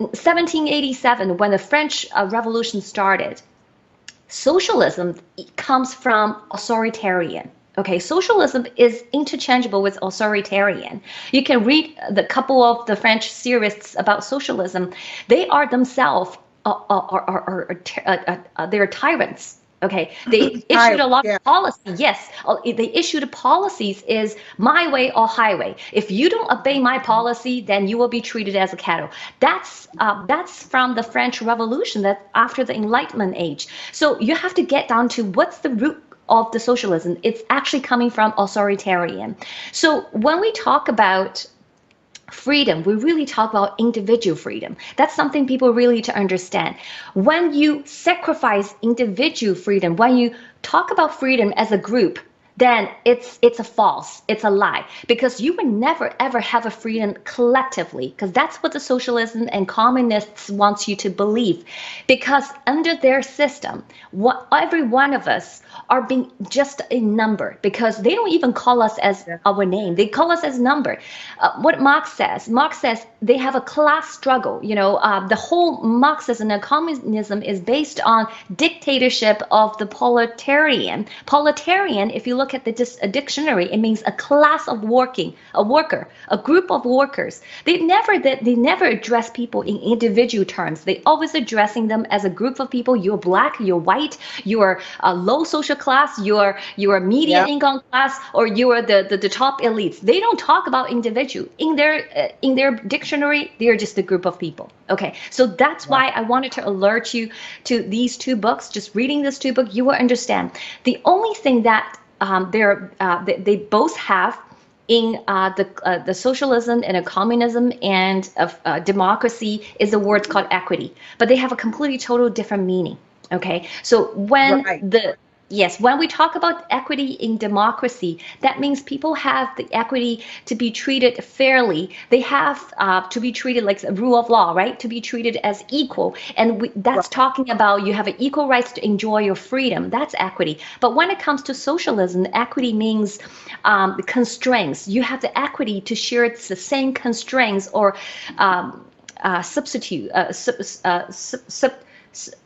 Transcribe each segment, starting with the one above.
1787, when the French Revolution started, socialism comes from authoritarian. Okay, socialism is interchangeable with authoritarian. You can read the couple of the French theorists about socialism. They are themselves they're tyrants. Okay, they issued a lot of policy. Yes, they issued policies is my way or highway. If you don't obey my policy, then you will be treated as a cattle. That's from the French Revolution, that after the Enlightenment age. So you have to get down to what's the root of the socialism. It's actually coming from authoritarian. So when we talk about freedom, we really talk about individual freedom. That's something people really need to understand. When you sacrifice individual freedom, when you talk about freedom as a group, then it's a false, it's a lie, because you will never ever have a freedom collectively, because that's what the socialism and communists wants you to believe. Because under their system, every one of us are being just a number, because they don't even call us as our name, they call us as number. What Marx says they have a class struggle. You know, the whole Marxism and communism is based on dictatorship of the proletarian. Proletarian, if you look at the dictionary, it means a class of worker, a group of workers. They never address people in individual terms. They always addressing them as a group of people. You're black, you're white, you're a low social class, you're a median income class, or you are the top elites. They don't talk about individual. In their dictionary, they're just a group of people. Okay, so that's why I wanted to alert you to these two books. Just reading these two books, you will understand. The only thing that they both have in the socialism and a communism and democracy is a word called equity, but they have a completely total different meaning. Okay, so when when we talk about equity in democracy, that means people have the equity to be treated fairly. They have to be treated like a rule of law, right? To be treated as equal. And that's talking about you have an equal rights to enjoy your freedom. That's equity. But when it comes to socialism, equity means constraints. You have the equity to share the same constraints or substitute.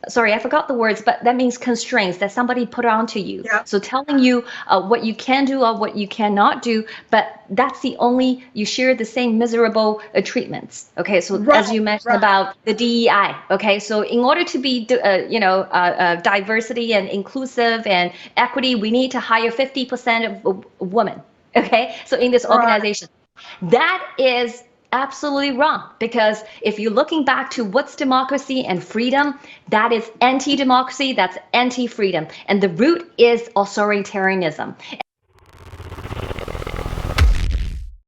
Sorry, I forgot the words, but that means constraints that somebody put onto you. So telling you what you can do or what you cannot do, but that's the only, you share the same miserable treatments. Okay, so as you mentioned about the DEI. Okay, so in order to be, diversity and inclusive and equity, we need to hire 50% of women. Okay, so in this organization, that is absolutely wrong, because if you're looking back to what's democracy and freedom, that is anti-democracy, that's anti-freedom, and the root is authoritarianism.